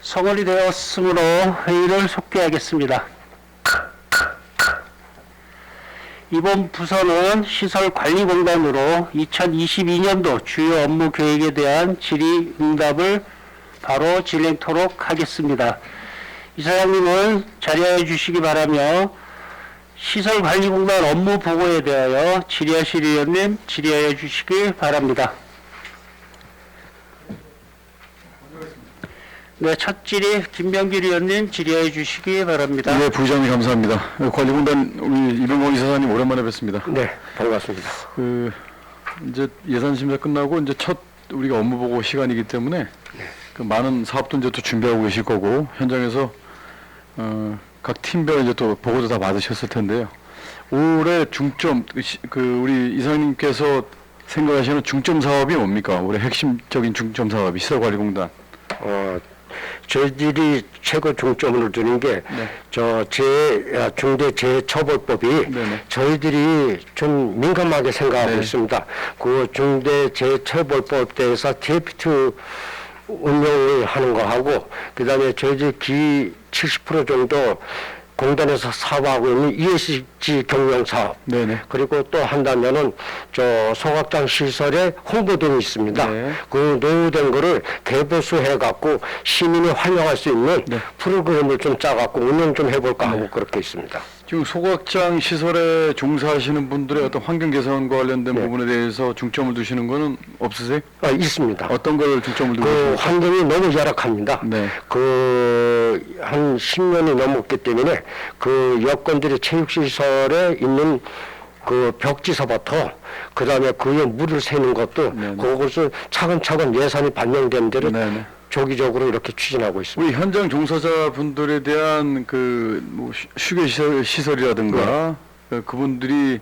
성원이 되었으므로 회의를 속개하겠습니다. 이번 부서는 시설관리공단으로 2022년도 주요 업무 계획에 대한 질의응답을 바로 진행토록 하겠습니다. 이사장님은 자리하여 주시기 바라며 시설관리공단 업무 보고에 대하여 질의하실 의원님 질의하여 주시기 바랍니다. 네, 첫 질의 김병길 의원님 질의해 주시기 바랍니다. 네, 부의장님 감사합니다. 관리공단 우리 이병헌 이사장님 오랜만에 뵙습니다. 네, 반갑습니다. 이제 예산 심사 끝나고 이제 첫 우리가 업무 보고 시간이기 때문에 그 많은 사업도 이제 또 준비하고 계실 거고 현장에서 각 팀별 이제 또 보고도 다 받으셨을 텐데요. 올해 중점 우리 이사장님께서 생각하시는 중점 사업이 뭡니까? 올해 핵심적인 중점 사업이 시설관리공단. 저희들이 최고 중점을 두는 게, 중대재해처벌법이 네네. 저희들이 좀 민감하게 생각하고 네. 있습니다. 그 중대재해처벌법 대해서 DFT 운영을 하는 거 하고, 그 다음에 저희들 기 70% 정도 공단에서 사업하고 있는 ESG 경영 사업. 네네. 그리고 또 한다면은 소각장 시설에 홍보 등이 있습니다. 네. 그 노후된 거를 대보수해 갖고 시민이 활용할 수 있는 네. 프로그램을 좀 짜갖고 운영 좀 해볼까 하고 그렇게 있습니다. 지금 소각장 시설에 종사하시는 분들의 어떤 환경 개선과 관련된 네. 부분에 대해서 중점을 두시는 거는 없으세요? 있습니다. 어떤 걸 중점을 두고 그 계십니까? 환경이 너무 열악합니다. 네. 한 10년이 넘었기 때문에 그 여건들이 체육시설에 있는 그 벽지서부터 그 다음에 그에 물을 새는 것도 네네. 그것을 차근차근 예산이 반영된 대로 네네. 조기적으로 이렇게 추진하고 있습니다. 우리 현장 종사자분들에 대한 뭐 휴게 시설이라든가 그분들이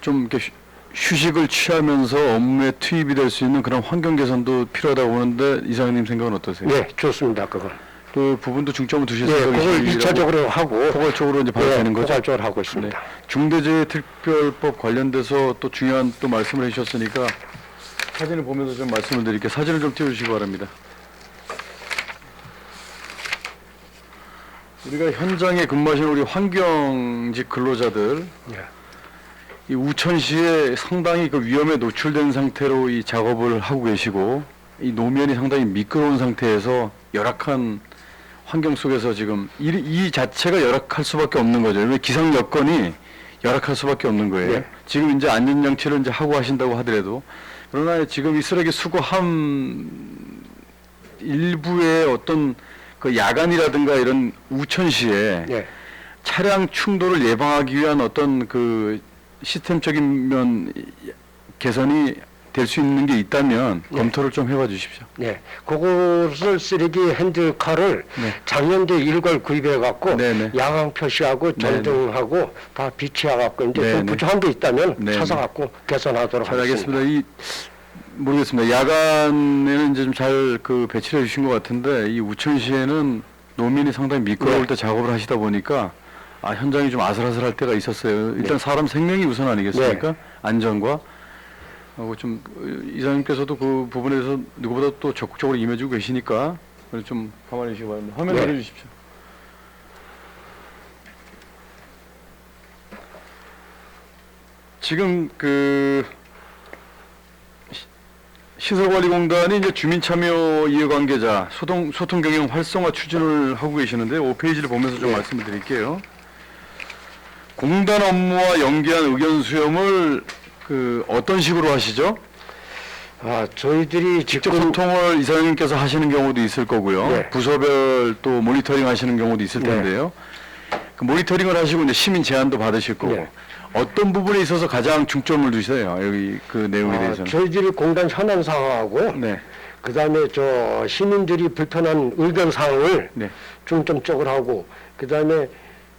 좀 이렇게 휴식을 취하면서 업무에 투입이 될 수 있는 그런 환경 개선도 필요하다고 보는데 이사장님 생각은 어떠세요? 네, 좋습니다. 그건. 그 부분도 중점을 두실 네, 생각이시고 그걸 2차적으로 하고 포괄적으로 이제 발표되는 거죠? 포괄적으로 하고 있습니다. 중대재해특별법 관련돼서 또 중요한 또 말씀을 해주셨으니까 사진을 보면서 좀 말씀을 드릴게요. 사진을 좀 띄워주시기 바랍니다. 우리가 현장에 근무하시는 우리 환경직 근로자들, 이 우천시에 상당히 그 위험에 노출된 상태로 이 작업을 하고 계시고, 이 노면이 상당히 미끄러운 상태에서 열악한 환경 속에서 지금 이 자체가 열악할 수밖에 없는 거죠. 왜냐면 기상 여건이 열악할 수밖에 없는 거예요. 네. 지금 이제 안전장치를 이제 하고 하신다고 하더라도, 그러나 지금 이 쓰레기 수거함 일부의 어떤 그 야간이라든가 이런 우천시에 네. 차량 충돌을 예방하기 위한 어떤 그 시스템적인 면 개선이 될 수 있는 게 있다면 검토를 좀 해봐 주십시오. 네, 그것을 쓰레기 핸드카를 네. 작년도에 일괄 구입해 갖고 네네. 야광 표시하고 네네. 전등하고 다 비치해 갖고 이제 네네. 그 부족한 게 있다면 네네. 찾아갖고 개선하도록 잘 하겠습니다. 알겠습니다. 모르겠습니다. 야간에는 이제 좀 잘 그 배치를 해 주신 것 같은데 이 우천시에는 노면이 상당히 미끄러울 네. 때 작업을 하시다 보니까 현장이 좀 아슬아슬할 때가 있었어요. 일단 네. 사람 생명이 우선 아니겠습니까? 안전과 하고 좀 이사님께서도 그 부분에 대해서 누구보다 또 적극적으로 임해주고 계시니까 좀 가만히 계시기 바랍니다. 화면 네. 내려주십시오. 지금 그 시설관리공단이 이제 주민참여 이해관계자 소통 경영 활성화 추진을 하고 계시는데 5페이지를 보면서 좀 네. 말씀을 드릴게요. 공단 업무와 연계한 의견 수렴을 어떤 식으로 하시죠? 저희들이 직접 지금 소통을 이사장님께서 하시는 경우도 있을 거고요. 네. 부서별 또 모니터링 하시는 경우도 있을 네. 텐데요. 그 모니터링을 하시고 이제 시민 제안도 받으실 거고 네. 어떤 부분에 있어서 가장 중점을 두세요? 여기 그 내용에 대해서는. 저희들이 공단 현안 상황하고 네. 그다음에 시민들이 불편한 의견 사항을 네. 중점적으로 하고 그다음에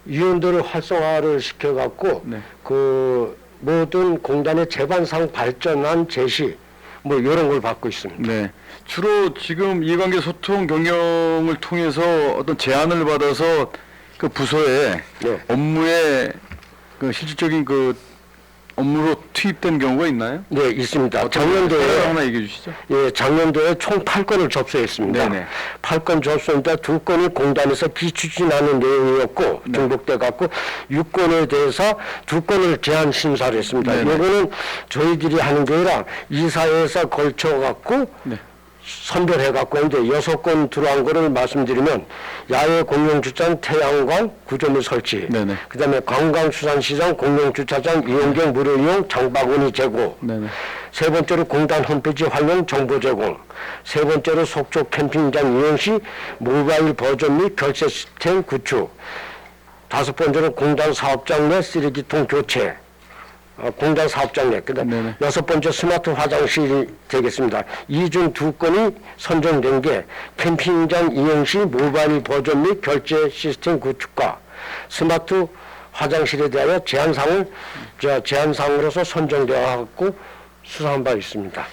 위원들을 활성화를 시켜갖고 네. 그 모든 공단의 재반상 발전한 제시 뭐 이런 걸 받고 있습니다. 네. 주로 지금 이해관계 소통 경영을 통해서 어떤 제안을 받아서 그 부서에 네. 업무에 그 실질적인 그 업무로 투입된 경우가 있나요? 네, 있습니다. 사례 작년도에 하나 얘기해 주시죠. 예, 작년도에 총 8건을 접수했습니다. 네네. 8건 접수인데 2건이 공단에서 비추진하는 내용이었고 네. 중복돼 갖고 6건에 대해서 2건을 제한 심사를 했습니다. 네네. 이거는 저희들이 하는 게 아니라 이사회에서 걸쳐 갖고 네. 선별해 갖고 이제 6건 들어간 거를 말씀드리면 야외 공용주차장 태양광 구조물 설치, 네네. 그다음에 관광수산시장 공용주차장 이용객 무료 이용 장바구니 제공, 네네. 세 번째로 공단 홈페이지 활용 정보 제공, 세 번째로 속초 캠핑장 이용 시 모바일 버전 및 결제 시스템 구축, 다섯 번째로 공단 사업장 내 쓰레기통 교체, 공단 사업장 내, 그다음 네네. 여섯 번째 스마트 화장실이 되겠습니다. 이 중 2건이 선정된 게 캠핑장 이용 시 모바일 버전 및 결제 시스템 구축과 스마트 화장실에 대하여 제한사항으로서 선정되어 갖고 수사한 바 있습니다.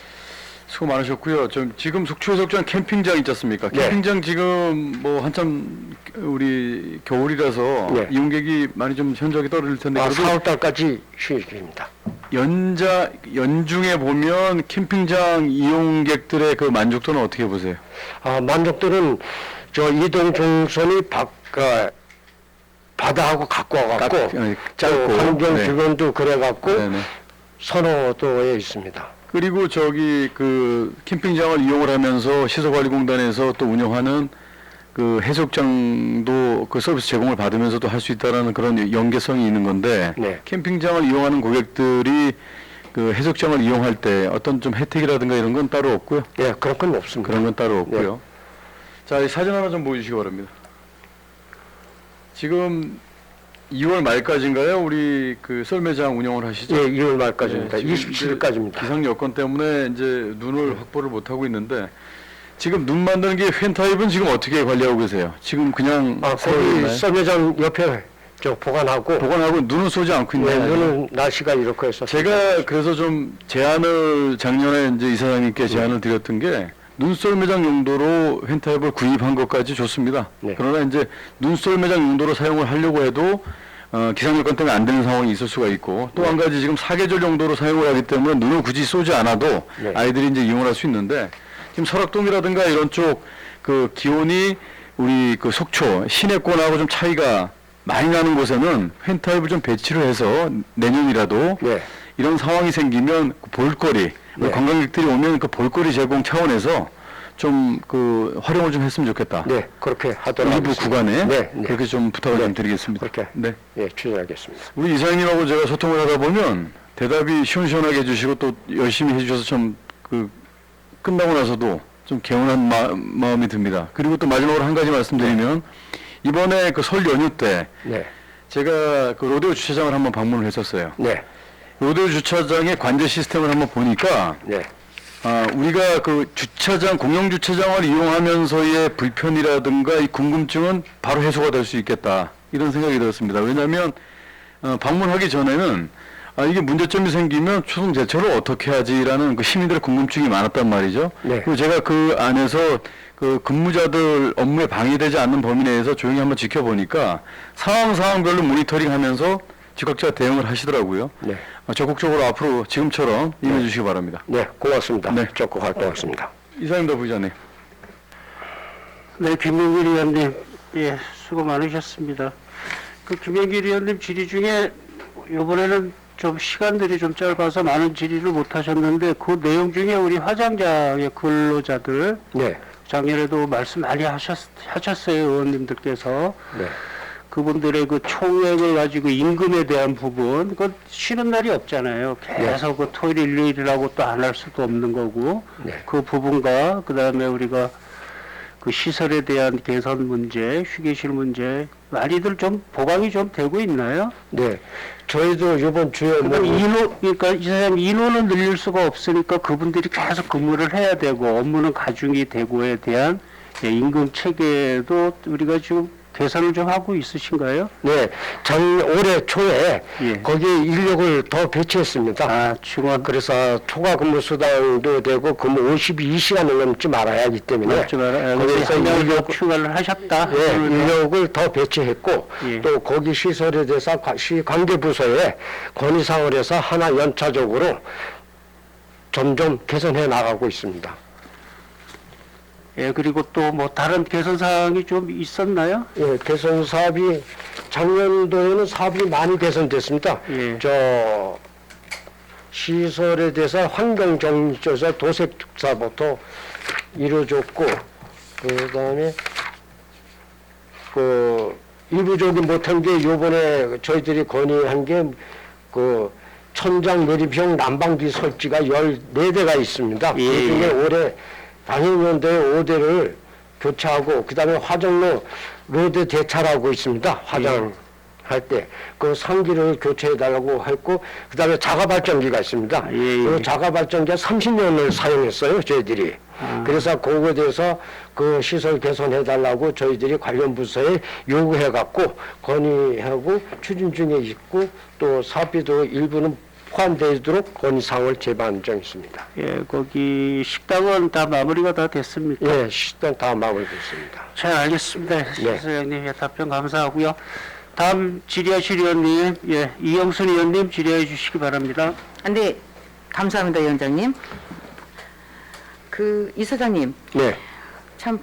수고 많으셨고요. 지금 속초해수욕장 캠핑장 있지 않습니까? 네. 캠핑장 지금 뭐 한참 우리 겨울이라서 네. 이용객이 많이 좀 현저하게 떨어질 텐데 그래도 4월달까지 휴일입니다. 연중에 보면 캠핑장 이용객들의 그 만족도는 어떻게 보세요? 만족도는 저 이동 중선이 바다하고 갖고 와갖고 짧고 환경 네. 주변도 그래갖고 네네. 선호도에 있습니다. 그리고 그 캠핑장을 이용을 하면서 시설관리공단에서 또 운영하는 그 해수욕장도 그 서비스 제공을 받으면서도 할 수 있다라는 그런 연계성이 있는 건데 네. 캠핑장을 이용하는 고객들이 그 해수욕장을 이용할 때 어떤 좀 혜택이라든가 이런 건 따로 없고요. 예, 그런 건 없습니다. 그런 건 따로 없고요. 네. 자, 이 사진 하나 좀 보여주시기 바랍니다. 지금 2월 말까지인가요? 우리 그 썰매장 운영을 하시죠? 예, 2월 말까지입니다. 네, 지금 27일까지입니다. 기상 여건 때문에 이제 눈을 확보를 못 하고 있는데 지금 눈 만드는 게 펜타입은 지금 어떻게 관리하고 계세요? 지금 그냥 거기 썰매장 옆에 저 보관하고 보관하고 눈은 쏘지 않고 네, 있나요? 눈은 날씨가 이렇게 해서 제가 그래서 좀 제안을 작년에 이제 이사장님께 제안을 드렸던 게 눈썰매장 용도로 펜타입을 구입한 것까지 좋습니다. 네. 그러나 이제 눈썰매장 용도로 사용을 하려고 해도 기상 여건 때문에 안 되는 상황이 있을 수가 있고 또 한 가지 지금 사계절 용도로 사용을 하기 때문에 눈을 굳이 쏘지 않아도 네. 아이들이 이제 이용을 할 수 있는데 지금 설악동이라든가 이런 쪽 그 기온이 우리 그 속초 시내권하고 좀 차이가 많이 나는 곳에는 펜타입을 좀 배치를 해서 내년이라도 네. 이런 상황이 생기면 그 볼거리 네. 관광객들이 오면 그 볼거리 제공 차원에서 좀 그 활용을 좀 했으면 좋겠다. 네, 그렇게 하도록 일부 하겠습니다. 구간에 네, 네. 그렇게 좀 부탁을 네. 좀 드리겠습니다. 그렇게 네. 예, 추진하겠습니다. 우리 이사장님하고 제가 소통을 하다 보면 대답이 시원시원하게 해주시고 또 열심히 해주셔서 좀 그 끝나고 나서도 좀 개운한 마음이 듭니다. 그리고 또 마지막으로 한 가지 말씀드리면 이번에 그 설 연휴 때 네, 제가 그 로데오 주차장을 한번 방문을 했었어요. 네, 로데오 주차장의 관제 시스템을 한번 보니까 네, 우리가 그 주차장, 공영 주차장을 이용하면서의 불편이라든가 이 궁금증은 바로 해소가 될 수 있겠다. 이런 생각이 들었습니다. 왜냐하면, 방문하기 전에는, 이게 문제점이 생기면 초동 대처를 어떻게 하지라는 그 시민들의 궁금증이 많았단 말이죠. 네. 그리고 제가 그 안에서 그 근무자들 업무에 방해되지 않는 범위 내에서 조용히 한번 지켜보니까 상황별로 모니터링 하면서 즉각적으로 대응을 하시더라고요. 네. 적극적으로 앞으로 지금처럼 임해 주시기 바랍니다. 네, 고맙습니다. 네. 적극 활동하겠습니다. 이사님도 부의장님. 네, 김영길 의원님, 예, 수고 많으셨습니다. 그 김영길 의원님 질의 중에 이번에는 좀 시간들이 좀 짧아서 많은 질의를 못 하셨는데 그 내용 중에 우리 화장장의 근로자들 네, 작년에도 말씀 많이 하셨어요, 의원님들께서. 네, 그분들의 그 총액을 가지고 임금에 대한 부분, 그건 쉬는 날이 없잖아요. 계속 그 토요일, 일요일이라고 또 안 할 수도 없는 거고, 네. 그 부분과 그 다음에 우리가 그 시설에 대한 개선 문제, 휴게실 문제, 많이들 좀 보강이 좀 되고 있나요? 네. 저희도 이번 주에 그러니까 이 사람 인원은 늘릴 수가 없으니까 그분들이 계속 근무를 해야 되고 업무는 가중이 되고에 대한 임금 체계도 우리가 지금 개선을 좀 하고 있으신가요? 네, 올해 초에 예. 거기에 인력을 더 배치했습니다. 아, 중원 그래서 초과 근무 수당도 되고 근무 52시간을 넘지 말아야 하기 때문에 맞지 말아요. 거기서 인력 추가를 하셨다. 예, 인력을 더 배치했고 예. 또 거기 시설에 대해서 시 관계부서에 건의사항을 해서 하나 연차적으로 점점 개선해 나가고 있습니다. 예, 그리고 또 뭐 다른 개선 사항이 좀 있었나요? 예, 개선 사업이 작년도에는 사업이 많이 개선됐습니다. 예. 저 시설에 대해서 환경 정리조사 도색 축사부터 이루어졌고 그다음에 그 일부적인 못한 게 요번에 저희들이 건의한 게 그 천장 내리형 난방기 설치가 14대가 있습니다. 예. 그중에 올해 방해년도에 5대를 교체하고 그다음에 화정로 로드 대차라고 있습니다. 화장할 때 그 상기를 교체해달라고 했고 그다음에 자가발전기가 있습니다. 예, 예. 그 자가발전기가 30년을 사용했어요 저희들이. 그래서 그거에 대해서 그 시설 개선해달라고 저희들이 관련 부서에 요구해갖고 건의하고 추진 중에 있고 또 사업비도 일부는 포함되도록 건의사항을 제반 정했습니다. 예, 거기 식당은 다 마무리가 다 됐습니까? 예, 시스템 다 마무리됐습니다. 잘 알겠습니다. 네. 소장님, 예, 답변 감사하고요. 다음 질의하실 의원님, 예, 이영순 의원님 질의해 주시기 바랍니다. 네, 감사합니다, 위원장님. 그 이사장님, 네, 참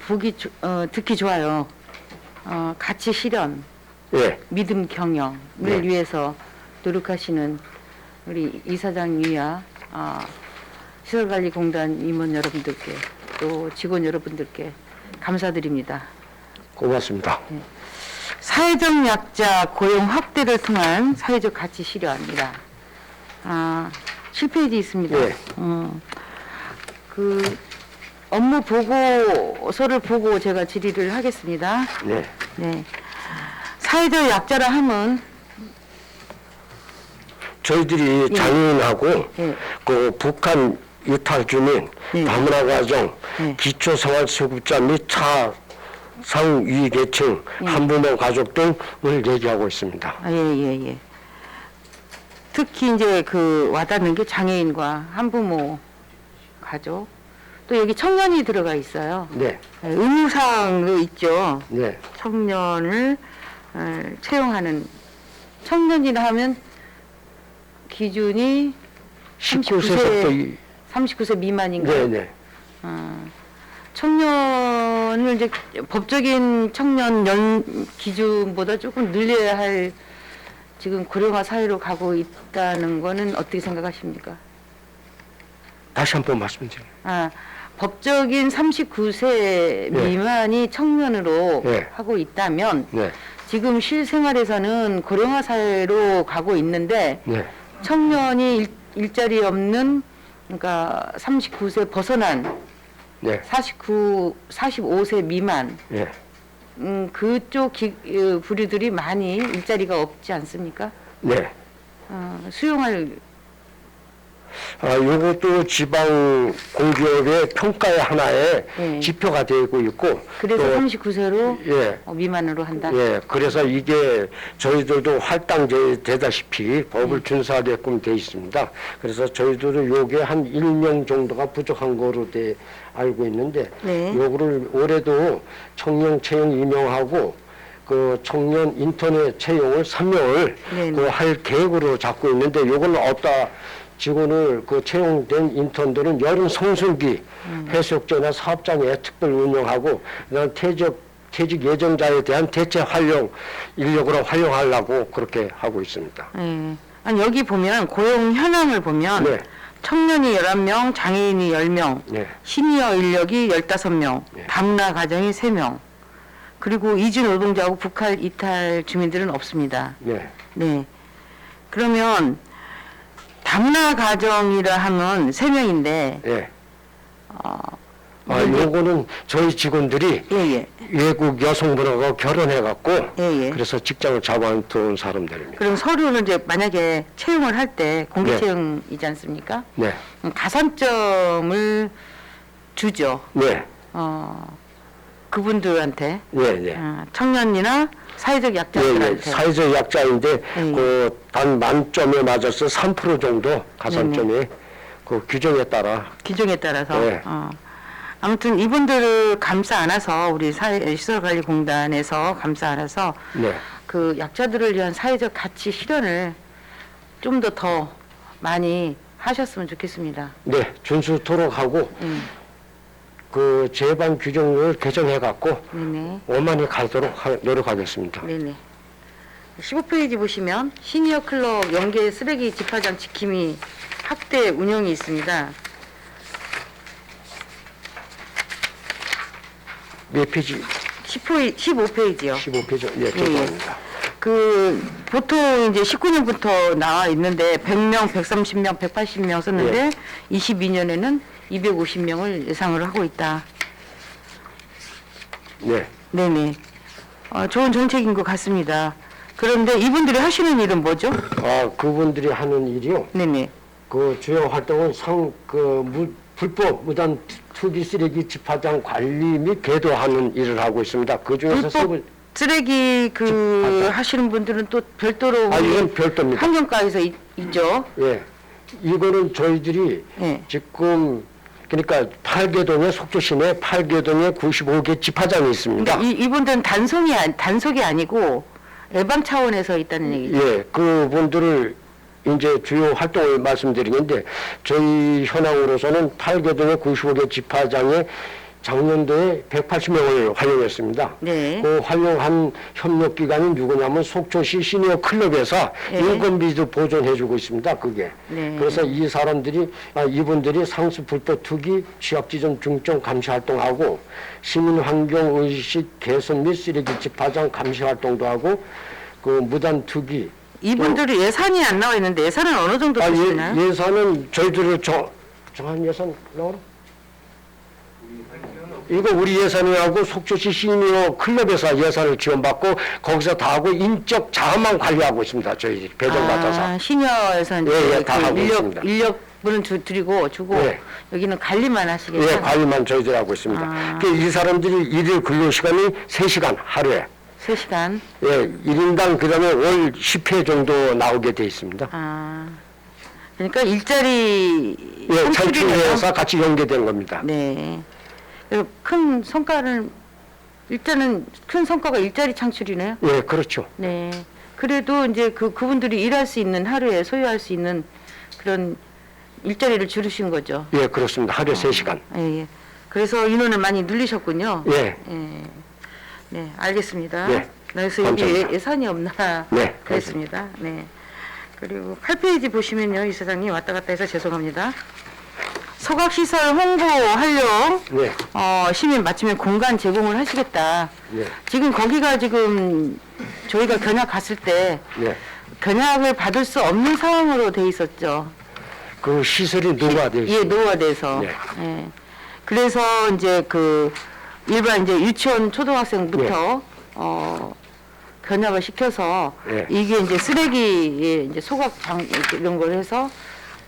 듣기 좋아요. 가치 실현, 예, 믿음 경영을 네. 위해서 노력하시는 우리 이사장님이야 시설관리공단 임원 여러분들께 또 직원 여러분들께 감사드립니다. 고맙습니다. 사회적 약자 고용 확대를 통한 사회적 가치 실현이다. 7페이지 있습니다. 예. 그 업무 보고서를 보고 제가 질의를 하겠습니다. 네, 네. 사회적 약자라 함은 저희들이 예. 장애인하고 예. 그 북한 유탈 주민, 예. 다문화 가정, 예. 기초생활수급자 및 차상위 계층, 예. 한부모 가족 등을 얘기하고 있습니다. 예. 특히 이제 그 와닿는 게 장애인과 한부모 가족 또 여기 청년이 들어가 있어요. 네, 의무사항도 있죠. 네, 청년을 채용하는 청년이라 하면 기준이 19세부터 39세 미만인가요? 네. 청년을 이제 법적인 청년 연 기준보다 조금 늘려야 할 지금 고령화 사회로 가고 있다는 거는 어떻게 생각하십니까? 다시 한 번 말씀드려요. 법적인 39세 네. 미만이 청년으로 네. 하고 있다면 네, 지금 실생활에서는 고령화 사회로 가고 있는데 네, 청년이 일자리 없는 그러니까 39세 벗어난 네, 45세 미만 네. 그쪽 부류들이 많이 일자리가 없지 않습니까? 네. 수용할 요것도 지방 공기업의 평가의 하나의 예. 지표가 되고 있고 그래서 또 39세로 예, 미만으로 한다. 예, 그래서 이게 저희들도 할당제 되다시피 법을 준수하게끔 돼 있습니다. 그래서 저희들도 요게 한 1명 정도가 부족한 거로 알고 있는데 네. 요거를 올해도 청년 채용 임용하고 그 청년 인터넷 채용을 3명을 네네. 그 할 계획으로 잡고 있는데 요거는 어디다 직원을 그 채용된 인턴들은 여름 성수기 해수욕장이나 사업장에 특별 운영하고 그다음 퇴직 예정자에 대한 대체 활용 인력으로 활용하려고 그렇게 하고 있습니다. 예. 아니 여기 보면 고용 현황을 보면 네. 청년이 11명, 장애인이 10명, 네. 시니어 인력이 15명, 네. 다문화 가정이 3명, 그리고 이주 노동자하고 북한 이탈 주민들은 없습니다. 네. 네. 그러면 다문화 가정이라 하면 3명인데, 예. 요거는 저희 직원들이 예. 외국 여성분하고 결혼해갖고 예. 그래서 직장을 잡아놓은 사람들입니다. 그럼 서류를 이제 만약에 채용을 할 때 공개 네. 채용이지 않습니까? 네. 가산점을 주죠. 네. 그분들한테 네. 청년이나 사회적 예, 약자들한테. 사회적 약자인데 예. 단 만점에 맞아서 3% 정도 가산점이 그 규정에 따라 기종에 따라서. 네. 아무튼 이분들을 감싸 안아서 우리 시설관리공단에서 감싸 안아서 네. 그 약자들을 위한 사회적 가치 실현을 좀 더 많이 하셨으면 좋겠습니다. 네, 준수토록 하고 그 제반 규정을 개정해 갖고 네네. 원만히 가도록 노력하겠습니다. 네네. 15페이지 보시면 시니어 클럽 연계 쓰레기 집화장 지킴이 확대 운영이 있습니다. 몇 페이지? 15페이지요. 15페이지. 네, 죄송합니다. 그 보통 이제 19년부터 나와 있는데 100명, 130명, 180명 썼는데 22년에는 250명을 예상을 하고 있다. 네. 네네. 좋은 정책인 것 같습니다. 그런데 이분들이 하시는 일은 뭐죠? 그분들이 하는 일이요. 네네. 그 주요 활동은 불법 무단 투기 쓰레기 집화장 관리 및 계도하는 일을 하고 있습니다. 그 중에서 불법 쓰레기 하시는 분들은 또 별도로 이건 별도입니다. 환경과에서 있죠. 예, 이거는 저희들이 네. 지금 그러니까 8개동에 속초시내 8개동에 95개 집화장이 있습니다. 그러니까 이분들은 단속이 아니고 예방 차원에서 있다는 얘기죠. 예, 그분들을 이제 주요 활동을 말씀드리는데 저희 현황으로서는 8개동의 95개 집화장에 작년도에 180명을 활용했습니다. 네. 그 활용한 협력기관이 누구냐면 속초시 시니어 클럽에서 네. 인건비도 보존해주고 있습니다. 그게. 네. 그래서 이분들이 상수 불법 투기, 취약지점 중점 감시 활동하고 시민환경의식 개선 및 쓰레기 집화장 감시 활동도 하고 그 무단 투기. 이분들이 예산이 안 나와 있는데 예산은 어느 정도 되시나요? 예산은 저희들을 정한 예산 나오나? 이거 우리 예산이하고 속초시 시니어 클럽에서 예산을 지원받고 거기서 다 하고 인적 자원만 관리하고 있습니다. 저희 배정받아서. 시니어에서 이제 예, 다 하고 있습니다. 인력분은 주고 예. 여기는 관리만 하시겠죠? 예, 관리만 저희들 하고 있습니다. 이 사람들이 일일 근로시간이 3시간 하루에. 3시간. 예, 1인당 그다음에 월 10회 정도 나오게 돼 있습니다. 그러니까 일자리 예, 창출해서 같이 연계된 겁니다. 네. 그리고 큰 성과가 일자리 창출이네요. 예, 그렇죠. 네. 그래도 이제 그분들이 일할 수 있는 하루에 소유할 수 있는 그런 일자리를 줄이신 거죠. 예, 그렇습니다. 하루에 3시간. 예. 그래서 인원을 많이 늘리셨군요. 예. 예. 네, 알겠습니다. 네. 그래서 여기 감사합니다. 예산이 없나 네, 그랬습니다. 네. 그리고 8페이지 보시면요, 이 사장님 왔다 갔다 해서 죄송합니다. 소각시설 홍보 활용 네. 시민 맞춤형 공간 제공을 하시겠다. 네. 지금 거기가 지금 저희가 견학 갔을 때 네. 견학을 받을 수 없는 상황으로 돼 있었죠. 그 시설이 노후화되어 예, 있습니다. 노후화돼서. 네. 예. 그래서 이제 일반 이제 유치원 초등학생부터 견학을 시켜서 네. 이게 이제 쓰레기 이제 소각장 이런 걸 해서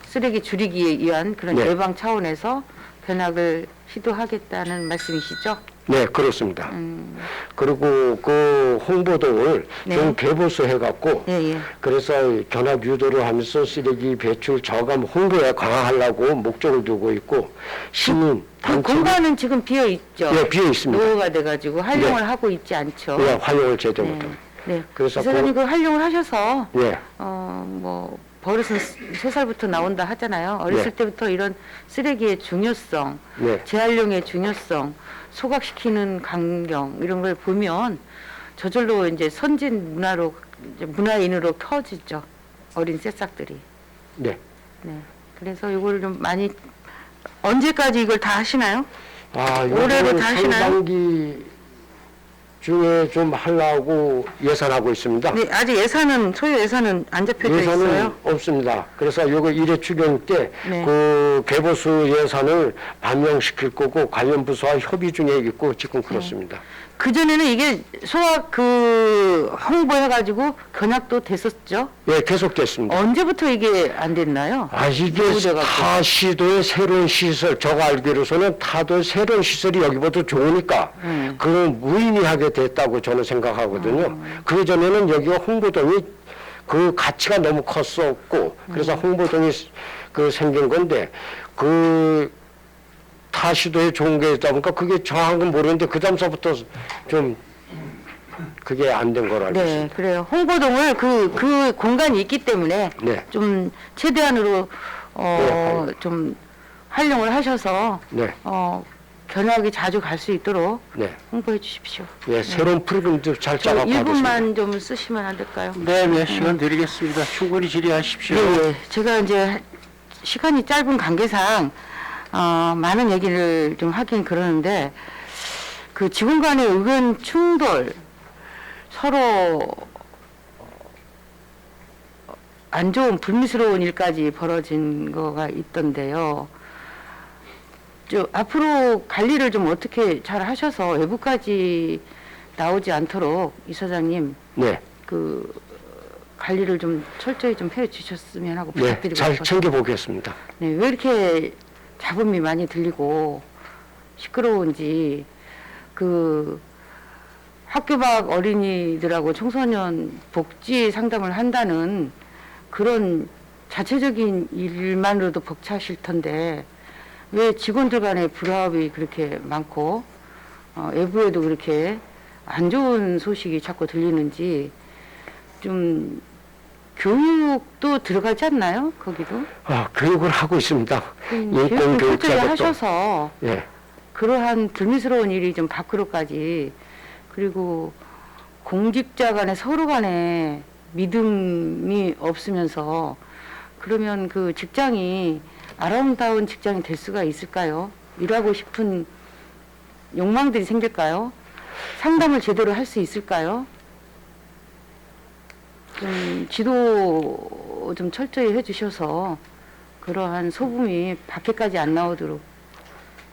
쓰레기 줄이기 위한 그런 네. 예방 차원에서 견학을 시도하겠다는 말씀이시죠? 네, 그렇습니다. 그리고 그 홍보등을 네. 좀 개보수 해갖고 예. 그래서 견학 유도를 하면서 쓰레기 배출 저감 홍보에 강화하려고 목적을 두고 있고 시민 그 단체 공간은 지금 비어 있죠. 예, 비어 있습니다. 노후가 돼가지고 활용을 네. 하고 있지 않죠. 예, 활용을 제대로 네. 못하고. 네. 그래서 이사장님 그 활용을 하셔서 예, 버릇은 3살부터 나온다 하잖아요. 어렸을 네. 때부터 이런 쓰레기의 중요성, 네. 재활용의 중요성, 소각시키는 광경 이런 걸 보면 저절로 이제 선진 문화로 이제 문화인으로 커지죠. 어린 새싹들이. 네. 네. 그래서 이걸 좀 많이 언제까지 이걸 다 하시나요? 올해도 올해도 다 하시나요? 상반기 중에 좀 하려고 예산하고 있습니다. 네, 아직 소요 예산은 안 잡혀져 예산은 있어요. 없습니다. 그래서 요거 1회 추경 때 네. 그 개보수 예산을 반영시킬 거고 관련 부서와 협의 중에 있고 지금 그렇습니다. 그전에는 이게 소학 그 홍보해가지고 견학도 됐었죠? 예, 계속됐습니다. 언제부터 이게 안 됐나요? 아, 이게 노후돼갖고. 타 시도의 새로운 시설, 저가 알기로서는 타도의 새로운 시설이 여기보다 좋으니까 그건 무의미하게 됐다고 저는 생각하거든요. 그 전에는 여기가 홍보동이 그 가치가 너무 컸었고, 그래서 홍보동이 그 생긴 건데, 그 타시도에 좋은 게 있다 보니까 그게 정확한 건 모르는데, 그 다음서부터 좀 그게 안 된 거로 알고 네, 있습니다. 그래요. 홍보동을 그 공간이 있기 때문에 네. 좀 최대한으로 네. 좀 활용을 하셔서 네, 견학이 자주 갈 수 있도록 네. 홍보해 주십시오. 예, 새로운 프로그램도 잘 저 짜갖고 하겠습니다. 1분만 좀 쓰시면 안 될까요? 네, 시간 드리겠습니다. 충분히 질의하십시오. 네, 제가 이제 시간이 짧은 관계상 많은 얘기를 좀 하긴 그러는데 그 직원 간의 의견 충돌 서로 안 좋은 불미스러운 일까지 벌어진 거가 있던데요. 앞으로 관리를 좀 어떻게 잘 하셔서 외부까지 나오지 않도록 이사장님 네, 그 관리를 좀 철저히 좀 해주셨으면 하고 네, 부탁드리고 잘 싶어요. 챙겨보겠습니다. 네, 왜 이렇게 잡음이 많이 들리고 시끄러운지 그 학교 밖 어린이들하고 청소년 복지 상담을 한다는 그런 자체적인 일만으로도 벅차실 텐데 왜 직원들 간의 불화합이 그렇게 많고 외부에도 그렇게 안 좋은 소식이 자꾸 들리는지 좀 교육도 들어가지 않나요? 거기도? 교육을 하고 있습니다. 교육을 철저히 인권교육자부터. 하셔서 예, 그러한 불미스러운 일이 좀 밖으로까지 그리고 공직자 간에 서로 간에 믿음이 없으면서 그러면 그 직장이 아름다운 직장이 될 수가 있을까요? 일하고 싶은 욕망들이 생길까요? 상담을 제대로 할 수 있을까요? 좀 지도 좀 철저히 해주셔서 그러한 소금이 밖에까지 안 나오도록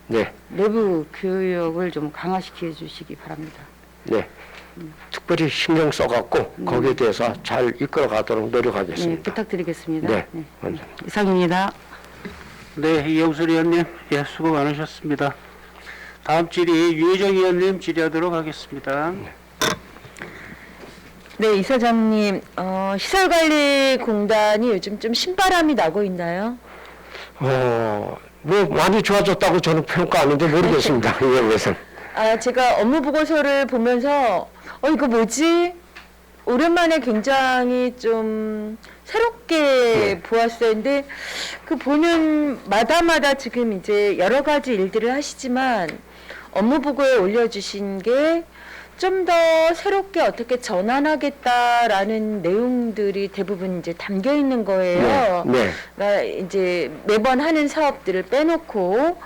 네, 내부 교육을 좀 강화시켜 주시기 바랍니다. 네. 특별히 신경 써갖고 거기에 대해서 잘 이끌어가도록 네, 노력하겠습니다. 부탁드리겠습니다. 네, 네. 감사합니다. 이상입니다. 네, 이영술 의원님, 예, 수고 많으셨습니다. 다음 질의 유혜정 의원님 질의하도록 하겠습니다. 네, 이사장님, 시설관리공단이 요즘 좀 신바람이 나고 있나요? 뭐 많이 좋아졌다고 저는 평가하는데 모르겠습니다. 이에 대해서는. 제가 업무 보고서를 보면서, 이거 뭐지? 오랜만에 굉장히 좀 새롭게 보았어요. 근데 그 보는 마다마다 지금 이제 여러 가지 일들을 하시지만 업무 보고에 올려주신 게 좀 더 새롭게 어떻게 전환하겠다라는 내용들이 대부분 이제 담겨 있는 거예요. 네, 그러니까 이제 매번 하는 사업들을 빼놓고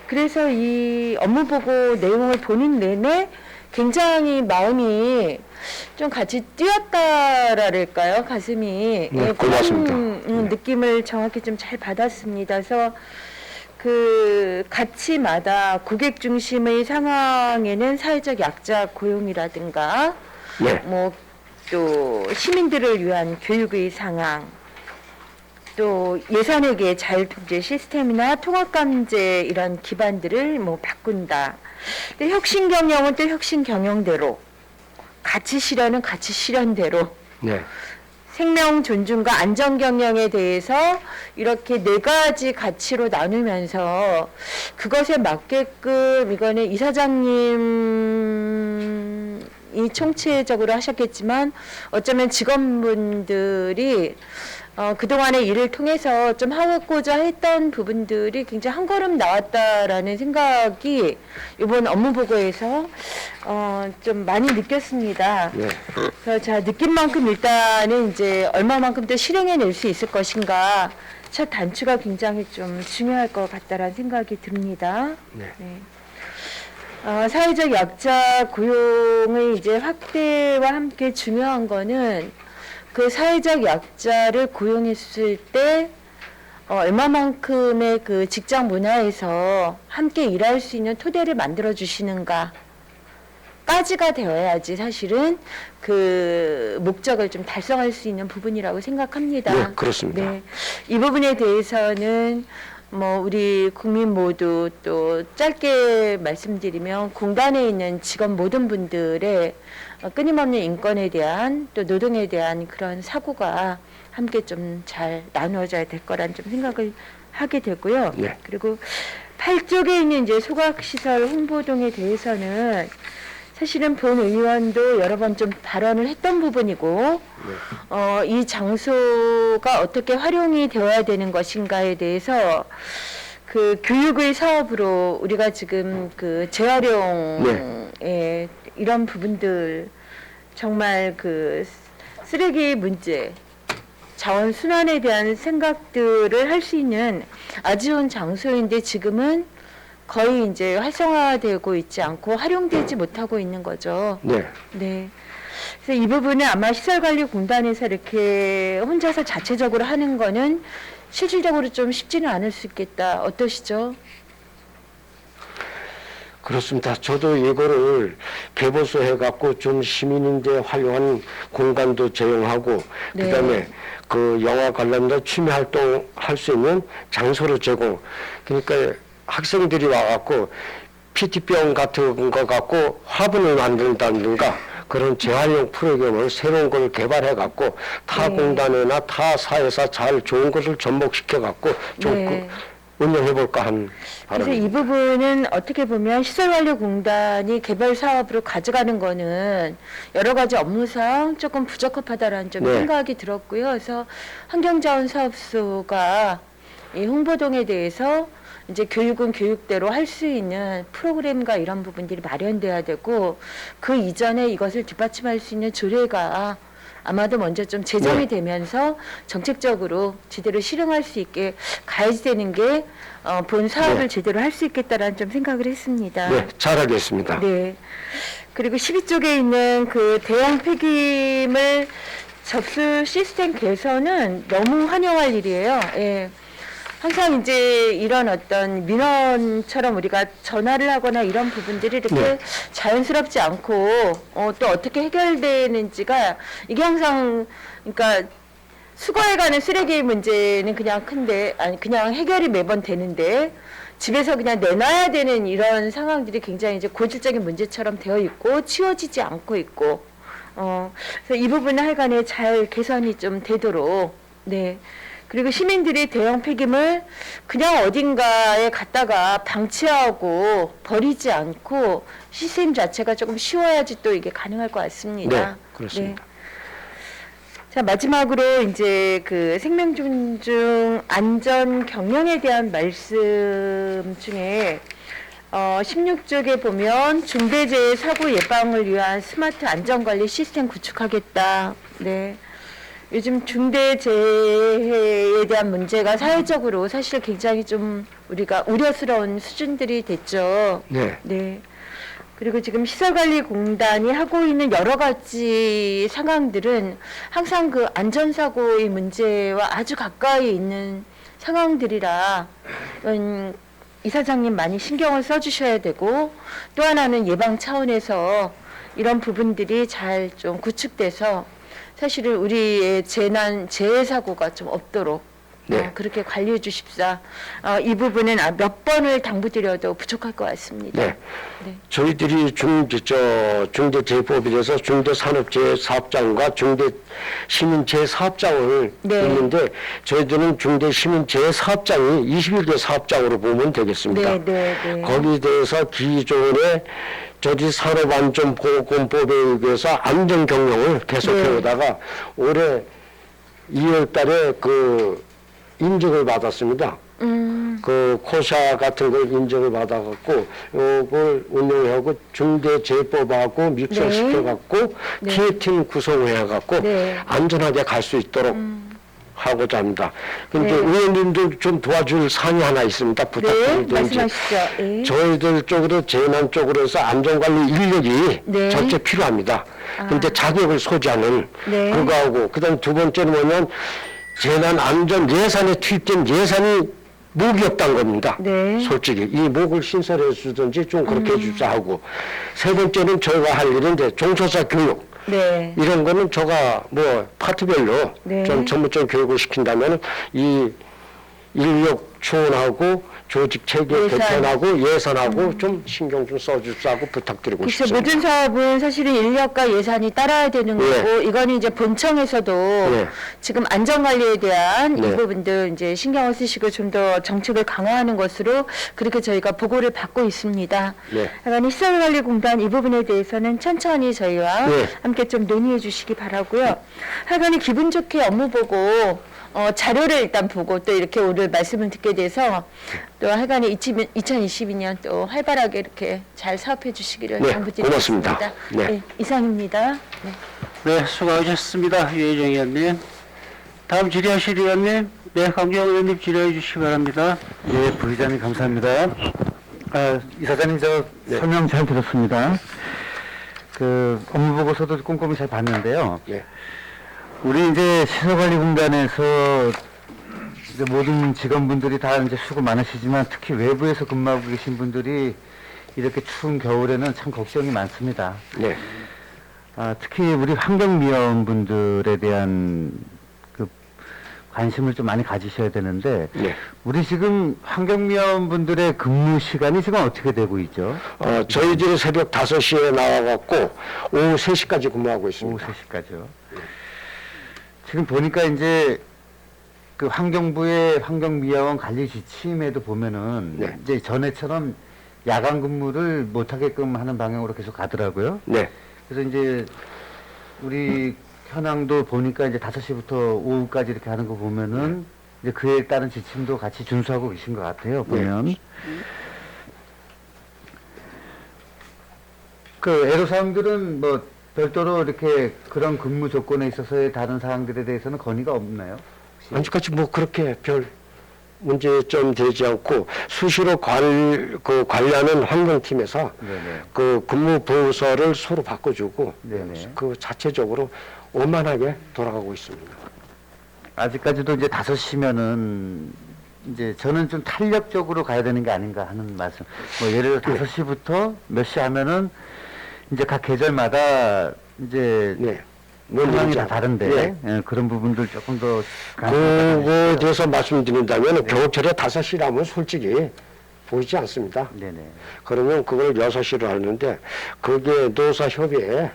그래서 이 업무 보고 내용을 보는 내내 굉장히 마음이 좀 같이 뛰었다랄까요? 가슴이 네, 고맙습니다. 그런 느낌을 정확히 좀 잘 받았습니다. 그래서 그 가치마다 고객 중심의 상황에는 사회적 약자 고용이라든가 네, 뭐 또 시민들을 위한 교육의 상황 또 예산회계 자율통제 시스템이나 통합감제 이런 기반들을 뭐 바꾼다. 근데 혁신 경영은 또 혁신 경영대로 가치 실현은 가치 실현대로 네, 생명 존중과 안전 경영에 대해서 이렇게 네 가지 가치로 나누면서 그것에 맞게끔 이거는 이사장님이 총체적으로 하셨겠지만 어쩌면 직원분들이 그동안의 일을 통해서 좀 하고자 했던 부분들이 굉장히 한 걸음 나왔다라는 생각이 이번 업무 보고에서 좀 많이 느꼈습니다. 네. 그래서 자, 느낀 만큼 일단은 이제 얼마만큼 또 실행해낼 수 있을 것인가 첫 단추가 굉장히 좀 중요할 것 같다라는 생각이 듭니다. 네. 사회적 약자 고용의 이제 확대와 함께 중요한 거는 그 사회적 약자를 고용했을 때 얼마만큼의 그 직장 문화에서 함께 일할 수 있는 토대를 만들어 주시는가가 까지가 되어야지 사실은 그 목적을 좀 달성할 수 있는 부분이라고 생각합니다. 네, 그렇습니다. 네. 이 부분에 대해서는 뭐 우리 국민 모두 또 짧게 말씀드리면 공단에 있는 직원 모든 분들의 끊임없는 인권에 대한 또 노동에 대한 그런 사고가 함께 좀 잘 나누어져야 될 거란 좀 생각을 하게 되고요. 네. 그리고 8쪽에 있는 이제 소각시설 홍보동에 대해서는 사실은 본 의원도 여러 번 좀 발언을 했던 부분이고, 이 장소가 어떻게 활용이 되어야 되는 것인가에 대해서 그 교육의 사업으로 우리가 지금 그 재활용의 이런 부분들 정말 그 쓰레기 문제, 자원 순환에 대한 생각들을 할 수 있는 아주 좋은 장소인데 지금은 거의 이제 활성화되고 있지 않고 활용되지 못하고 있는 거죠. 네. 네. 그래서 이 부분은 아마 시설관리공단에서 이렇게 혼자서 자체적으로 하는 거는 실질적으로 좀 쉽지는 않을 수 있겠다. 어떠시죠? 그렇습니다. 저도 이거를 개보수 해갖고 좀 시민인데 활용한 공간도 제공하고, 네. 그다음에 그 영화 관련된 취미 활동 할 수 있는 장소를 제공. 그러니까 학생들이 와갖고 PT병 같은 거 갖고 화분을 만든다든가 그런 재활용 프로그램을 새로운 걸 개발해갖고 타 네. 공단이나 타 사에서 잘 좋은 것을 접목시켜갖고 좀 네. 운영해볼까 하는 그래서 바람입니다. 이 부분은 어떻게 보면 시설관리공단이 개별 사업으로 가져가는 거는 여러 가지 업무상 조금 부적합하다라는 좀 네. 생각이 들었고요. 그래서 환경자원사업소가 이 홍보동에 대해서 이제 교육은 교육대로 할 수 있는 프로그램과 이런 부분들이 마련돼야 되고 그 이전에 이것을 뒷받침할 수 있는 조례가 아마도 먼저 좀 제정이 네. 되면서 정책적으로 제대로 실행할 수 있게 가야지 되는 게 본 사업을 네. 제대로 할 수 있겠다라는 좀 생각을 했습니다. 네, 잘하겠습니다. 네. 그리고 12쪽에 있는 그 대형 폐기물 접수 시스템 개선은 너무 환영할 일이에요. 예. 항상 이제 이런 어떤 민원처럼 우리가 전화를 하거나 이런 부분들이 이렇게 네. 자연스럽지 않고 또 어떻게 해결되는지가 이게 항상 그러니까 수거해 가는 쓰레기 문제는 그냥 큰데 아니 그냥 해결이 매번 되는데 집에서 그냥 내놔야 되는 이런 상황들이 굉장히 이제 고질적인 문제처럼 되어 있고 치워지지 않고 있고 그래서 이 부분은 하여간에 잘 개선이 좀 되도록 네. 그리고 시민들이 대형 폐기물 그냥 어딘가에 갖다가 방치하고 버리지 않고 시스템 자체가 조금 쉬워야지 또 이게 가능할 것 같습니다. 네, 그렇습니다. 자, 마지막으로 이제 그 생명 존중 안전 경영에 대한 말씀 중에 16쪽에 보면 중대재해 사고 예방을 위한 스마트 안전관리 시스템 구축하겠다. 네. 요즘 중대재해에 대한 문제가 사회적으로 사실 굉장히 좀 우리가 우려스러운 수준들이 됐죠. 네. 네. 그리고 지금 시설관리공단이 하고 있는 여러 가지 상황들은 항상 그 안전사고의 문제와 아주 가까이 있는 상황들이라 이사장님 많이 신경을 써주셔야 되고 또 하나는 예방 차원에서 이런 부분들이 잘 좀 구축돼서 사실은 우리의 재해 사고가 좀 없도록 네. 그렇게 관리해 주십사. 이 부분은 몇 번을 당부드려도 부족할 것 같습니다. 네. 네. 저희들이 중대재해법에 대해서 중대산업재해사업장과 중대시민재해사업장을 네. 있는데 저희들은 중대시민재해사업장이 21개 사업장으로 보면 되겠습니다. 네, 네, 네. 거기에 대해서 기존에 저희 산업안전보건법에 의해서 안전경영을 계속해 네. 오다가 올해 2월 달에 그 인증을 받았습니다. 그 코샤 같은 걸 인증을 받아갖고 이걸 운영하고 중대재해법하고 믹서시켜갖고 네. 티에팀 구성해갖고 네. 안전하게 갈 수 있도록 하고자 합니다. 근데 네. 의원님들 좀 도와줄 사항이 하나 있습니다. 네, 부탁드리는데 말씀하시죠. 예. 저희들 쪽으로 재난 쪽으로 해서 안전관리 인력이 네. 절대 필요합니다. 근데 자격을 소지하는 네. 그거하고 그다음 두 번째는 뭐냐면 재난 안전 예산에 투입된 예산이 목이 없다는 겁니다. 네. 솔직히 이 목을 신설해 주든지 좀 그렇게 해주자 하고, 세 번째는 저희가 할 일은 이제 종소사 교육 네. 이런 거는 저가 뭐 파트별로 네. 좀 전문적 교육을 시킨다면 이 인력 추원하고 조직 체계 예산. 개편하고 예산하고 좀 신경 좀 써주자고 부탁드리고 그렇죠. 싶습니다. 모든 사업은 사실은 인력과 예산이 따라야 되는 네. 거고, 이거는 이제 본청에서도 네. 지금 안전관리에 대한 네. 이 부분들 이제 신경을 쓰시고 좀 더 정책을 강화하는 것으로 그렇게 저희가 보고를 받고 있습니다. 네. 하여간 시설관리공단 이 부분에 대해서는 천천히 저희와 네. 함께 좀 논의해 주시기 바라고요. 하여간 기분 좋게 업무 보고 자료를 일단 보고 또 이렇게 오늘 말씀을 듣게 돼서 또 하여간에 2022년 또 활발하게 이렇게 잘 사업해 주시기를 네, 당부드리겠습니다. 고맙습니다. 네. 이상입니다. 네. 네, 수고하셨습니다. 유혜정 의원님. 다음 질의하실 의원님, 네, 강경 의원님 질의해 주시기 바랍니다. 예, 부의장님 감사합니다. 이사장님 저 네. 설명 잘 들었습니다. 그 업무 보고서도 꼼꼼히 잘 봤는데요. 네. 우리 이제 시설관리공단에서 이제 모든 직원분들이 다 이제 수고 많으시지만 특히 외부에서 근무하고 계신 분들이 이렇게 추운 겨울에는 참 걱정이 많습니다. 네. 특히 우리 환경미화원분들에 대한 그 관심을 좀 많이 가지셔야 되는데 네. 우리 지금 환경미화원분들의 근무 시간이 지금 어떻게 되고 있죠? 저희들이 새벽 5시에 나와갖고 오후 3시까지 근무하고 오후 있습니다. 3시까지요. 지금 보니까 이제 그 환경부의 환경미화원 관리 지침에도 보면은 네. 이제 전에처럼 야간 근무를 못하게끔 하는 방향으로 계속 가더라고요. 네. 그래서 이제 우리 현황도 보니까 이제 5시부터 오후까지 이렇게 하는 거 보면은 이제 그에 따른 지침도 같이 준수하고 계신 것 같아요. 보면. 그 애로사항들은 뭐 별도로 이렇게 그런 근무 조건에 있어서의 다른 사항들에 대해서는 건의가 없나요? 혹시? 아직까지 뭐 그렇게 별 문제점 되지 않고 수시로 관리하는 환경팀에서 네네. 그 근무 보고서를 서로 바꿔주고 네네. 그 자체적으로 원만하게 돌아가고 있습니다. 아직까지도 이제 5시면은 이제 저는 좀 탄력적으로 가야 되는 게 아닌가 하는 말씀. 뭐 예를 들어 5시부터 몇 시 하면은 이제 각 계절마다 이제 네. 상황이 다 다른데 네. 예, 그런 부분들 조금 더 그거에 대해서 말씀드린다면 겨울철에 5시라면 솔직히 보이지 않습니다. 네네. 그러면 그걸 6시로 하는데 그게 노사 협의에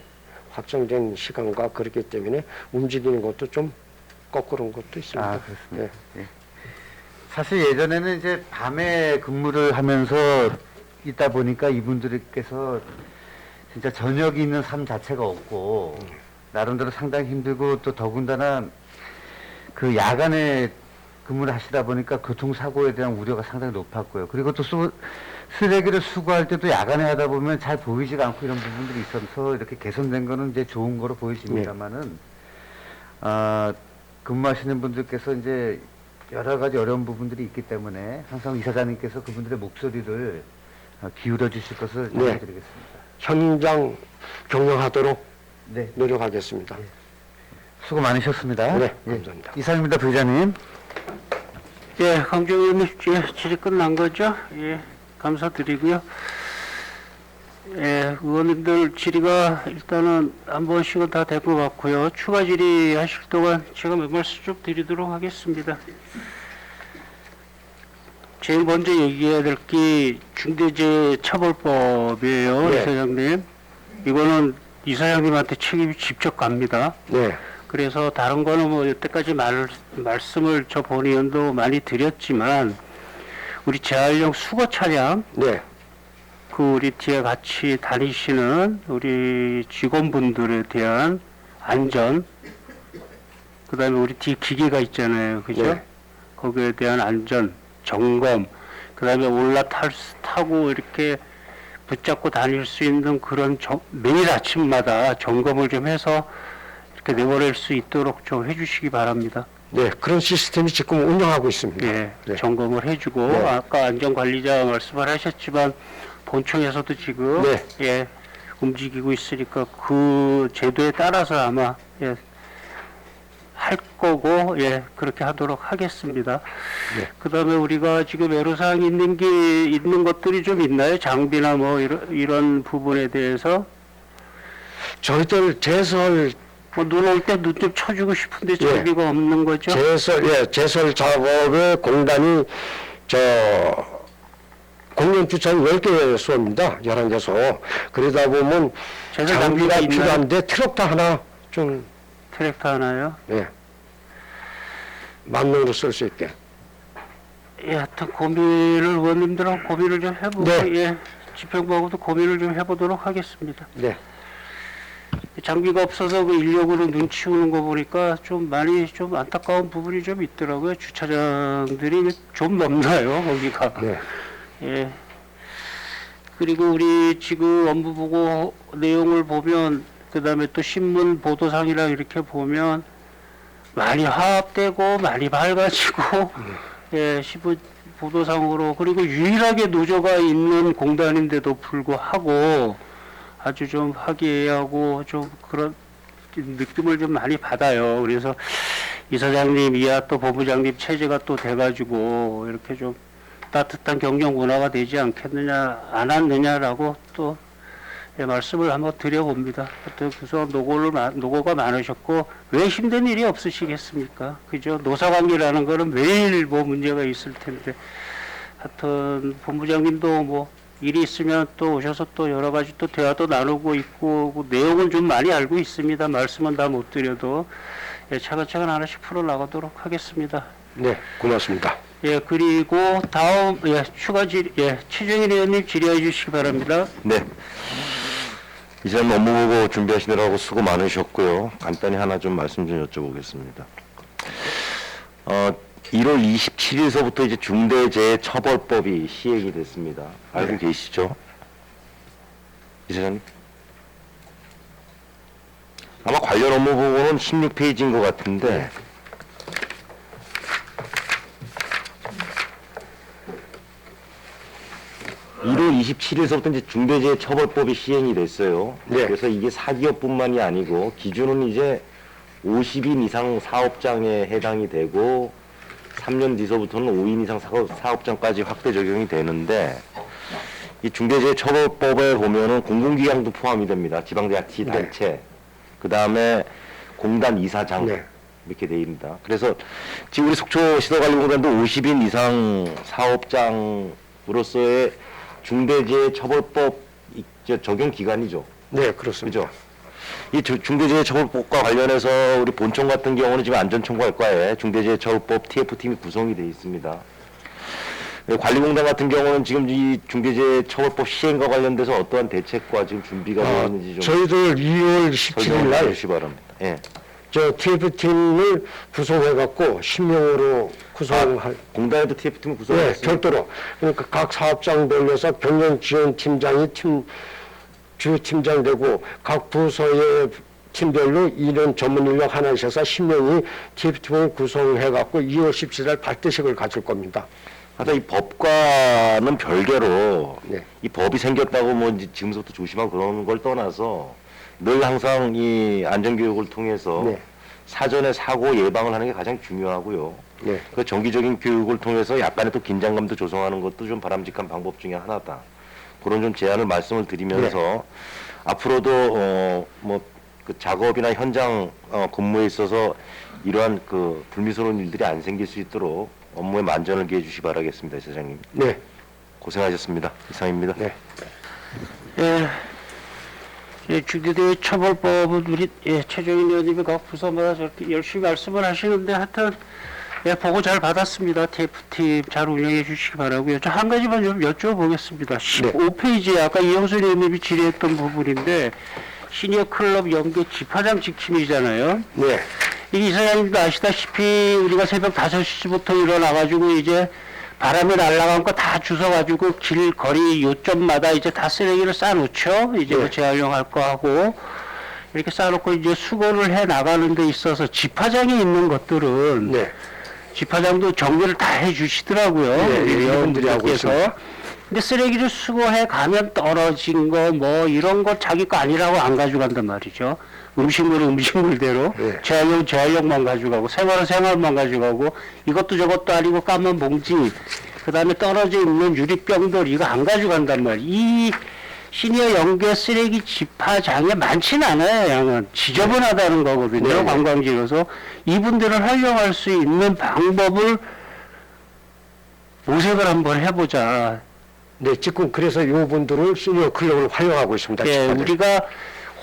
확정된 시간과 그렇기 때문에 움직이는 것도 좀 거꾸른 것도 있습니다. 아 그렇습니다. 예. 예. 사실 예전에는 이제 밤에 근무를 하면서 있다 보니까 이분들께서 진짜 저녁이 있는 삶 자체가 없고 나름대로 상당히 힘들고 또 더군다나 그 야간에 근무를 하시다 보니까 교통사고에 대한 우려가 상당히 높았고요. 그리고 또 쓰레기를 수거할 때도 야간에 하다 보면 잘 보이지가 않고 이런 부분들이 있어서 이렇게 개선된 거는 이제 좋은 거로 보이십니다만은 근무하시는 분들께서 이제 여러 가지 어려운 부분들이 있기 때문에 항상 이사장님께서 그분들의 목소리를 기울여 주실 것을 네. 부탁드리겠습니다. 현장 경영하도록 네. 노력하겠습니다. 수고 많으셨습니다. 네, 감사합니다. 이상입니다, 부의장님. 예, 강경 의원님, 예, 질의 끝난 거죠? 예, 감사드리고요. 예, 의원님들 질의가 일단은 한 번씩은 다 될 것 같고요. 추가 질의 하실 동안 제가 몇 말씀 좀 드리도록 하겠습니다. 제일 먼저 얘기해야 될 게 중대재해처벌법이에요, 네. 이사장님. 이거는 이사장님한테 책임이 직접 갑니다. 네. 그래서 다른 거는 뭐 여태까지 말씀을 저 본 의원도 많이 드렸지만 우리 재활용 수거 차량 네. 그 우리 뒤에 같이 다니시는 우리 직원분들에 대한 안전, 그다음에 우리 뒤에 기계가 있잖아요, 그죠? 네. 거기에 대한 안전 점검, 그다음에 타고 이렇게 붙잡고 다닐 수 있는 그런 매일 아침마다 점검을 좀 해서 이렇게 내보낼 수 있도록 좀 해주시기 바랍니다. 네. 그런 시스템이 지금 운영하고 있습니다. 예, 네. 점검을 해주고 네. 아까 안전관리자 말씀을 하셨지만 본청에서도 지금 네. 예, 움직이고 있으니까 그 제도에 따라서 아마 예, 할 거고, 예, 그렇게 하도록 하겠습니다. 네. 그다음에 우리가 지금 애로사항 있는 것들이 좀 있나요? 장비나 뭐 이런 부분에 대해서 저희들 제설 뭐 눈 올 때 눈 좀 쳐주고 싶은데 장비가 없는 거죠? 제설 작업에 공단이 공연 주차장 10개 수입니다. 11개소. 그러다 보면 제설 장비가 있나요? 필요한데 트럭터 하나 좀, 트랙터 하나요? 예. 만능으로 쓸 수 있게. 예, 하여튼 고민을 의원님들하고 고민을 좀 해보고 네. 예, 집행부하고도 고민을 좀 해보도록 하겠습니다. 네. 장비가 없어서 그 인력으로 눈치 오는 거 보니까 좀 많이 좀 안타까운 부분이 좀 있더라고요. 주차장들이 좀 넘나요, 거기가. 네. 예. 그리고 우리 지금 업무 보고 내용을 보면 그다음에 또 신문 보도상이랑 이렇게 보면 많이 화합되고 많이 밝아지고 예, 신문 보도상으로 그리고 유일하게 노조가 있는 공단인데도 불구하고 아주 좀 화기애애하고 좀 그런 느낌을 좀 많이 받아요. 그래서 이사장님 이하 또 본부장님 체제가 또 돼가지고 이렇게 좀 따뜻한 경영 문화가 되지 않겠느냐, 않았느냐라고 또 예, 말씀을 한번 드려봅니다. 하여튼 그래서 노고가 많으셨고 왜 힘든 일이 없으시겠습니까? 그죠? 노사관계라는 거는 매일 뭐 문제가 있을 텐데 하여튼 본부장님도 뭐 일이 있으면 또 오셔서 또 여러 가지 또 대화도 나누고 있고 그 내용은 좀 많이 알고 있습니다. 말씀은 다 못 드려도 예, 차근차근 하나씩 풀어나가도록 하겠습니다. 네, 고맙습니다. 예, 그리고 다음 예, 최정일 의원님 질의해 주시기 바랍니다. 네. 이사님 업무 보고 준비하시느라고 수고 많으셨고요. 간단히 하나 좀 말씀 좀 여쭤보겠습니다. 1월 27일서부터 이제 중대재해처벌법이 시행이 됐습니다. 알고 계시죠? 이사장님? 아마 관련 업무 보고는 16페이지인 것 같은데, 네. 1월 27일서부터 이제 중대재해처벌법이 시행이 됐어요. 네. 그래서 이게 사기업뿐만이 아니고 기준은 이제 50인 이상 사업장에 해당이 되고 3년 뒤서부터는 5인 이상 사업장까지 확대 적용이 되는데 이 중대재해처벌법에 보면은 공공기관도 포함이 됩니다. 지방자치단체, 그 다음에 공단 이사장 네. 이렇게 돼 있습니다. 그래서 지금 우리 속초 시도관리공단도 50인 이상 사업장으로서의 중대재해처벌법 적용 기관이죠. 네, 그렇습니다. 그죠? 이 중대재해처벌법과 관련해서 우리 본청 같은 경우는 지금 안전청구할과에 중대재해처벌법 TF팀이 구성이 되어 있습니다. 관리공단 같은 경우는 지금 이 중대재해처벌법 시행과 관련돼서 어떠한 대책과 지금 준비가 되어 있는지 좀 저희들 2월 17일 설명해 날 주시기 바랍니다. 예. TF팀을 구성해갖고 10명으로 구성할 공단에도 TF팀을 네, 구성했습니다. 별도로. 그러니까 각 사업장 돌려서 경영지원팀장이 주팀장 되고 각 부서의 팀별로 이런 전문 인력 하나 있어서 10명이 TF팀을 구성해갖고 2월 17일 발대식을 가질 겁니다. 하여튼 이 법과는 별개로 네. 이 법이 생겼다고 뭐 이제 지금부터 조심하고 그러는 걸 떠나서 늘 항상 이 안전교육을 통해서 네. 사전에 사고 예방을 하는 게 가장 중요하고요. 네. 그 정기적인 교육을 통해서 약간의 또 긴장감도 조성하는 것도 좀 바람직한 방법 중에 하나다. 그런 좀 제안을 말씀을 드리면서 네. 앞으로도 뭐 그 작업이나 현장 근무에 있어서 이러한 그 불미스러운 일들이 안 생길 수 있도록 업무에 만전을 기해 주시 바라겠습니다, 사장님. 네. 고생하셨습니다. 이상입니다. 네. 예, 중대재해처벌법은 우리 최정인 의원님이 각 부서마다 저렇게 열심히 말씀을 하시는데 하여튼 보고 잘 받았습니다. TF팀 잘 운영해 주시기 바라고요. 저 한 가지만 좀 여쭤보겠습니다. 15페이지에 아까 이영순 의원님이 질의했던 부분인데 시니어 클럽 연계 집화장 지킴이잖아요. 네. 이 이사장님도 아시다시피 우리가 새벽 5시부터 일어나가지고 이제 바람이 날아간 거 다 주워가지고 길거리 요점마다 이제 다 쓰레기를 쌓아놓죠. 이제 뭐 재활용할 거 하고 이렇게 쌓아놓고 이제 수거를 해 나가는 데 있어서 집화장에 있는 것들은 네. 집화장도 정리를 다 해주시더라고요. 네, 우리 이분들이 하고 의원님께서. 있습니다. 근데 쓰레기를 수거해 가면 떨어진 거 뭐 이런 거 자기 거 아니라고 안 가져간단 말이죠. 음식물은 음식물대로 예. 재활용 재활용만 가져가고 생활은 생활만 가져가고 이것도 저것도 아니고 까만 봉지 그다음에 떨어져 있는 유리병들 이거 안 가져간단 말이에요. 이 시니어 연계 쓰레기 집화장에 많지는 않아요. 양은 지저분하다는 거거든요. 네. 관광지로서 이분들을 활용할 수 있는 방법을 모색을 한번 해보자. 네, 지금 그래서 이분들을 시니어 클럽을 활용하고 있습니다. 예, 친구들. 우리가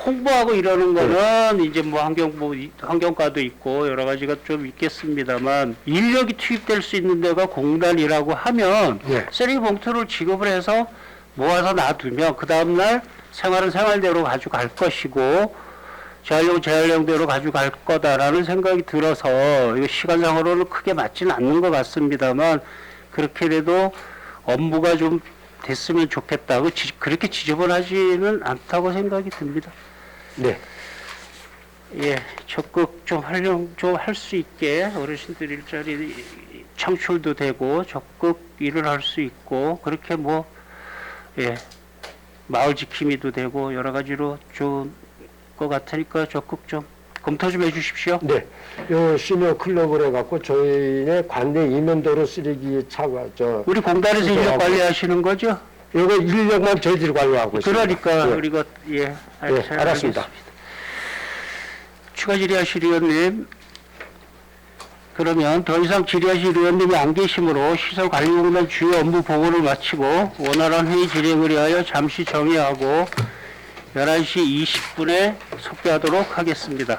홍보하고 이러는 거는 이제 뭐 환경과도 있고 여러 가지가 좀 있겠습니다만 인력이 투입될 수 있는 데가 공단이라고 하면 예. 쓰레기 봉투를 지급을 해서 모아서 놔두면 그 다음날 생활은 생활대로 가져갈 것이고 재활용 재활용대로 가져갈 거다라는 생각이 들어서 이거 시간상으로는 크게 맞지는 않는 것 같습니다만 그렇게 돼도 업무가 좀 됐으면 좋겠다. 그렇게 지저분하지는 않다고 생각이 듭니다. 네. 예, 적극 좀 활용 좀 할 수 있게 어르신들 일자리 창출도 되고 적극 일을 할 수 있고 그렇게 뭐 예, 마을 지킴이도 되고 여러 가지로 좋은 것 같으니까 적극 좀 검토 좀 해주십시오. 네. 요 시니어 클럽을 해갖고 저희네 관내 이면도로 쓰레기 차가 우리 공단에서 인력 관리하시는 거죠? 요거 인력만 저희들이 관리하고 있습니다. 그러니까 네. 우리가 예, 잘 알았습니다. 알겠습니다. 추가 질의하실 의원님. 그러면 더 이상 질의하실 의원님이 안 계시므로 시설관리공단 주요 업무 보고를 마치고 원활한 회의 진행을 위하여 잠시 정회하고 11시 20분에 속개하도록 하겠습니다.